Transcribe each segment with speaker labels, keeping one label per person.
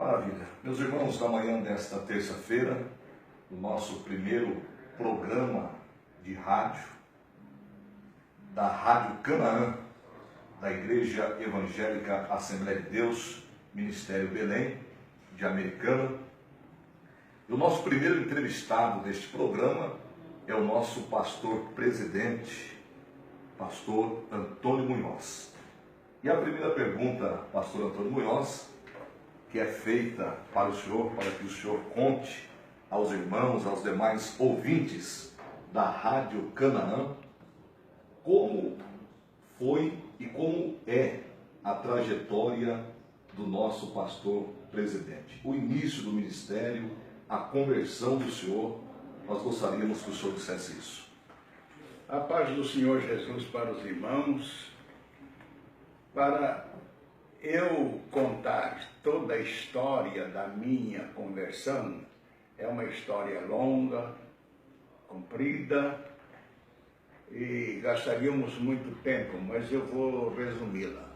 Speaker 1: Maravilha. Meus irmãos, da manhã desta terça-feira, o nosso primeiro programa de rádio, da Rádio Canaã, da Igreja Evangélica Assembleia de Deus, Ministério Belém, de Americana. E o nosso primeiro entrevistado deste programa é o nosso pastor presidente, pastor Antônio Munhoz. E a primeira pergunta, pastor Antônio Munhoz, que é feita para o senhor, para que o senhor conte aos irmãos, aos demais ouvintes da Rádio Canaã, como foi e como é a trajetória do nosso pastor presidente. O início do ministério, a conversão do senhor, nós gostaríamos que o senhor dissesse isso.
Speaker 2: A paz do Senhor Jesus para os irmãos. Para eu contar toda a história da minha conversão, é uma história longa, comprida, e gastaríamos muito tempo, mas eu vou resumi-la.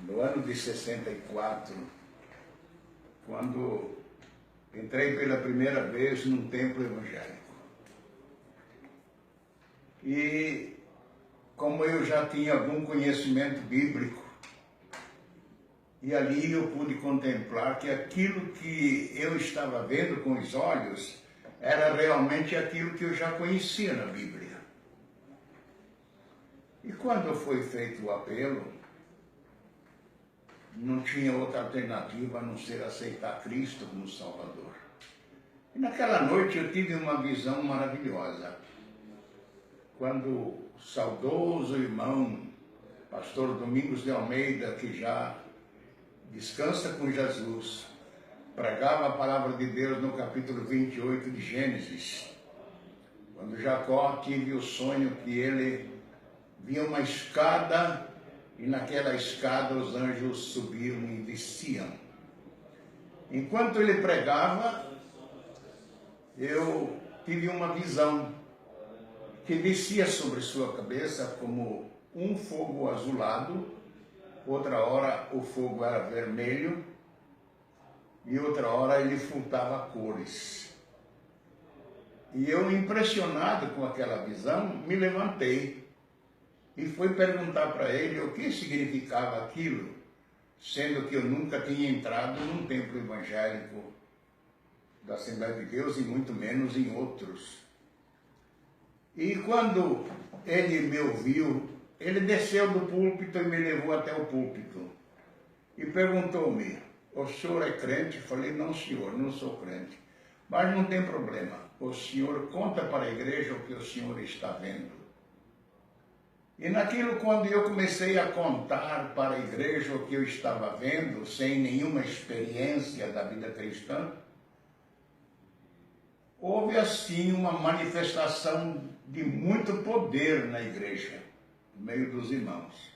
Speaker 2: No ano de 64, quando entrei pela primeira vez num templo evangélico, e como eu já tinha algum conhecimento bíblico, e ali eu pude contemplar que aquilo que eu estava vendo com os olhos era realmente aquilo que eu já conhecia na Bíblia. E quando foi feito o apelo, não tinha outra alternativa a não ser aceitar Cristo como Salvador. E naquela noite eu tive uma visão maravilhosa. Quando o saudoso irmão, pastor Domingos de Almeida, que já descansa com Jesus, pregava a palavra de Deus no capítulo 28 de Gênesis, quando Jacó teve o sonho que ele via uma escada e naquela escada os anjos subiam e desciam. Enquanto ele pregava, eu tive uma visão que descia sobre sua cabeça como um fogo azulado. Outra hora o fogo era vermelho e outra hora ele furtava cores. E eu, impressionado com aquela visão, me levantei e fui perguntar para ele o que significava aquilo, sendo que eu nunca tinha entrado num templo evangélico da Assembleia de Deus e muito menos em outros. E quando ele me ouviu, ele desceu do púlpito e me levou até o púlpito e perguntou-me: o senhor é crente? Falei: não, senhor, não sou crente. Mas não tem problema, o senhor conta para a igreja o que o senhor está vendo. E naquilo, quando eu comecei a contar para a igreja o que eu estava vendo, sem nenhuma experiência da vida cristã, houve assim uma manifestação de muito poder na igreja, no meio dos irmãos.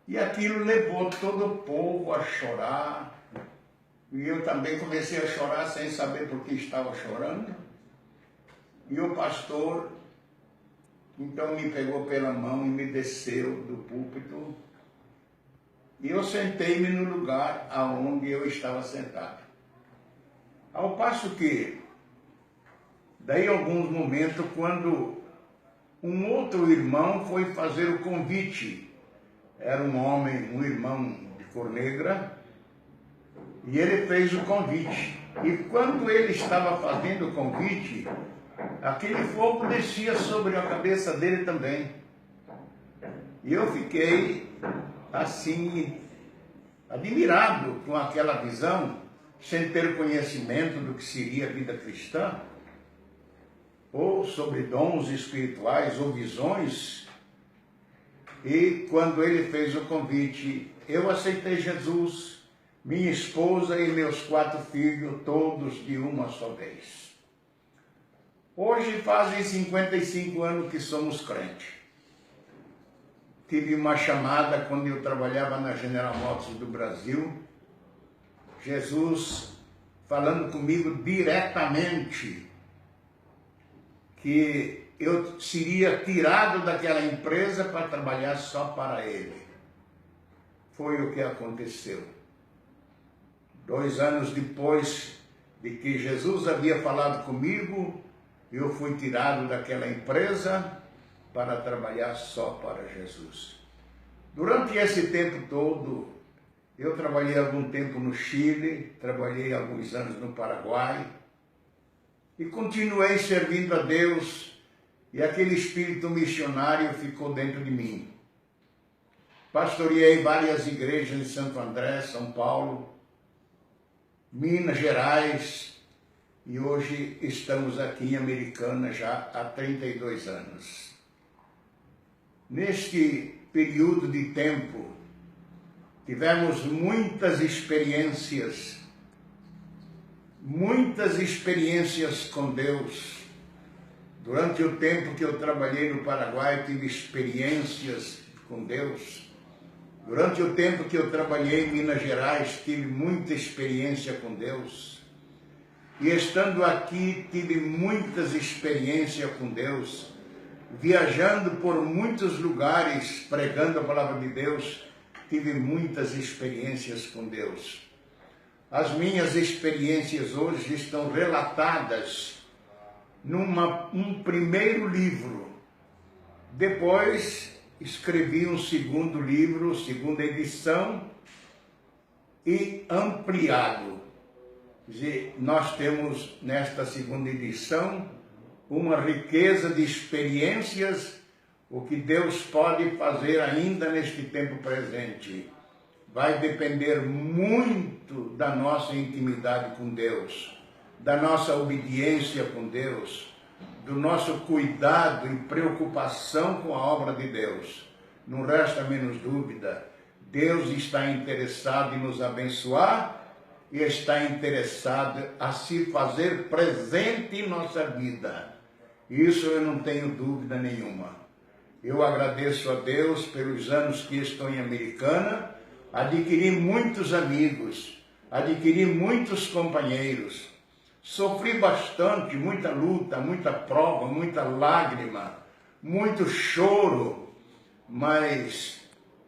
Speaker 2: E aquilo levou todo o povo a chorar, e eu também comecei a chorar sem saber por que estava chorando. E o pastor, então, me pegou pela mão e me desceu do púlpito, e eu sentei-me no lugar aonde eu estava sentado. Ao passo que, daí alguns momentos, quando um outro irmão foi fazer o convite, era um homem, um irmão de cor negra, e ele fez o convite. E quando ele estava fazendo o convite, aquele fogo descia sobre a cabeça dele também. E eu fiquei assim, admirado com aquela visão, sem ter conhecimento do que seria a vida cristã, ou sobre dons espirituais ou visões. E quando ele fez o convite, eu aceitei Jesus, minha esposa e meus 4 filhos, todos de uma só vez. Hoje fazem 55 anos que somos crentes. Tive uma chamada quando eu trabalhava na General Motors do Brasil, Jesus falando comigo diretamente, que eu seria tirado daquela empresa para trabalhar só para ele. Foi o que aconteceu. 2 anos depois de que Jesus havia falado comigo, eu fui tirado daquela empresa para trabalhar só para Jesus. Durante esse tempo todo, eu trabalhei algum tempo no Chile, trabalhei alguns anos no Paraguai e continuei servindo a Deus, e aquele espírito missionário ficou dentro de mim. Pastoreei várias igrejas em Santo André, São Paulo, Minas Gerais, e hoje estamos aqui em Americana já há 32 anos. Neste período de tempo, tivemos muitas experiências com Deus. Durante o tempo que eu trabalhei no Paraguai, tive experiências com Deus. Durante o tempo que eu trabalhei em Minas Gerais, tive muita experiência com Deus. E estando aqui, tive muitas experiências com Deus. Viajando por muitos lugares, pregando a palavra de Deus, tive muitas experiências com Deus. As minhas experiências hoje estão relatadas num primeiro livro. Depois escrevi um segundo livro, segunda edição, e ampliado. Nós temos nesta segunda edição uma riqueza de experiências, o que Deus pode fazer ainda neste tempo presente. Vai depender muito da nossa intimidade com Deus, da nossa obediência com Deus, do nosso cuidado e preocupação com a obra de Deus. Não resta menos dúvida, Deus está interessado em nos abençoar e está interessado a se fazer presente em nossa vida. Isso eu não tenho dúvida nenhuma. Eu agradeço a Deus pelos anos que estou em Americana, adquiri muitos amigos, adquiri muitos companheiros, sofri bastante, muita luta, muita prova, muita lágrima, muito choro, mas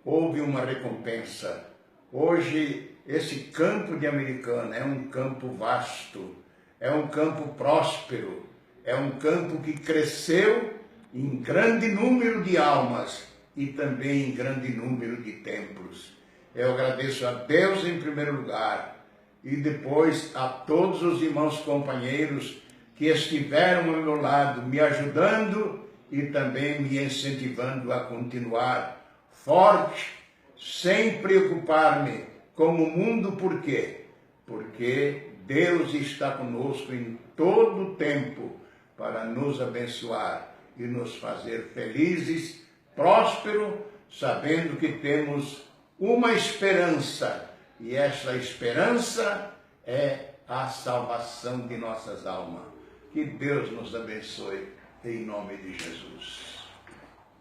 Speaker 2: houve uma recompensa. Hoje, esse campo de Americana é um campo vasto, é um campo próspero, é um campo que cresceu em grande número de almas e também em grande número de templos. Eu agradeço a Deus em primeiro lugar e depois a todos os irmãos companheiros que estiveram ao meu lado, me ajudando e também me incentivando a continuar forte, sem preocupar-me com o mundo. Por quê? Porque Deus está conosco em todo o tempo para nos abençoar e nos fazer felizes, prósperos, sabendo que temos uma esperança, e essa esperança é a salvação de nossas almas. Que Deus nos abençoe, em nome de Jesus.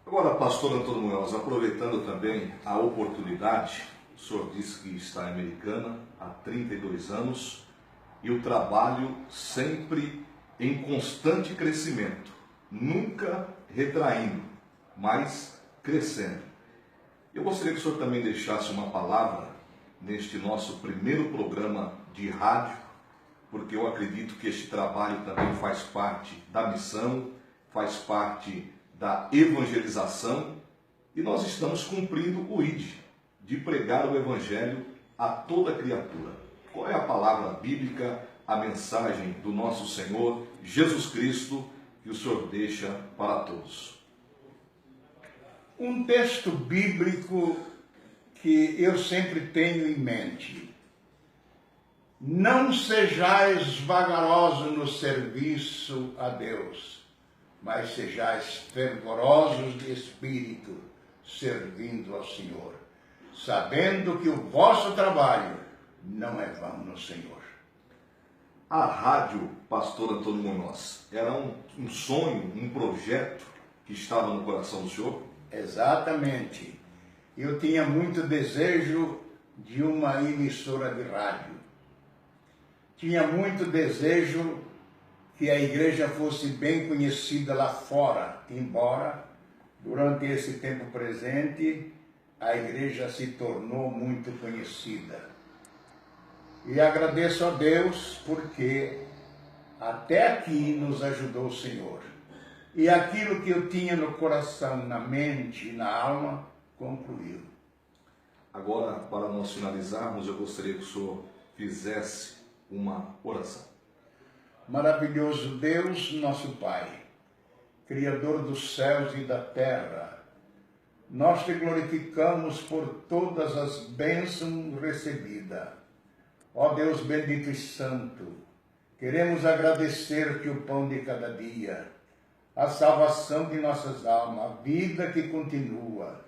Speaker 1: Agora, pastor Antônio Munhoz, aproveitando também a oportunidade, o senhor disse que está em Americana há 32 anos e o trabalho sempre em constante crescimento, nunca retraindo, mas crescendo. Eu gostaria que o senhor também deixasse uma palavra neste nosso primeiro programa de rádio, porque eu acredito que este trabalho também faz parte da missão, faz parte da evangelização, e nós estamos cumprindo o ID, de pregar o Evangelho a toda criatura. Qual é a palavra bíblica, a mensagem do nosso Senhor Jesus Cristo, que o senhor deixa para todos?
Speaker 2: Um texto bíblico que eu sempre tenho em mente: não sejais vagarosos no serviço a Deus, mas sejais fervorosos de espírito, servindo ao Senhor, sabendo que o vosso trabalho não é vão no Senhor.
Speaker 1: A rádio, pastor Antônio Munhoz, era um sonho, um projeto que estava no coração do senhor?
Speaker 2: Exatamente. Eu tinha muito desejo de uma emissora de rádio. Tinha muito desejo que a igreja fosse bem conhecida lá fora, embora durante esse tempo presente a igreja se tornou muito conhecida. E agradeço a Deus porque até aqui nos ajudou o Senhor. E aquilo que eu tinha no coração, na mente e na alma, concluiu.
Speaker 1: Agora, para nós finalizarmos, eu gostaria que o senhor fizesse uma oração.
Speaker 2: Maravilhoso Deus, nosso Pai, Criador dos céus e da terra, nós te glorificamos por todas as bênçãos recebidas. Ó Deus bendito e santo, queremos agradecer-te o pão de cada dia, a salvação de nossas almas, a vida que continua.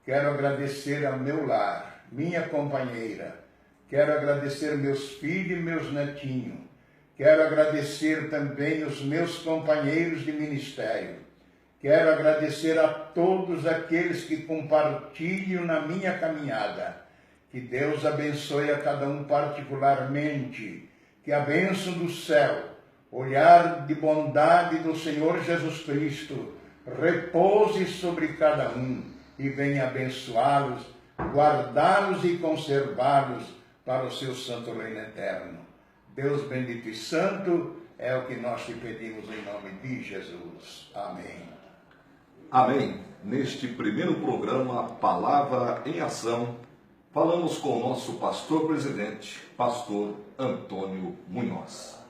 Speaker 2: Quero agradecer ao meu lar, minha companheira. Quero agradecer meus filhos e meus netinhos. Quero agradecer também os meus companheiros de ministério. Quero agradecer a todos aqueles que compartilham na minha caminhada. Que Deus abençoe a cada um particularmente. Que a bênção do céu, olhar de bondade do Senhor Jesus Cristo, repouse sobre cada um e venha abençoá-los, guardá-los e conservá-los para o seu santo reino eterno. Deus bendito e santo, é o que nós te pedimos em nome de Jesus. Amém.
Speaker 1: Amém. Neste primeiro programa, Palavra em Ação, falamos com o nosso pastor presidente, pastor Antônio Munhoz.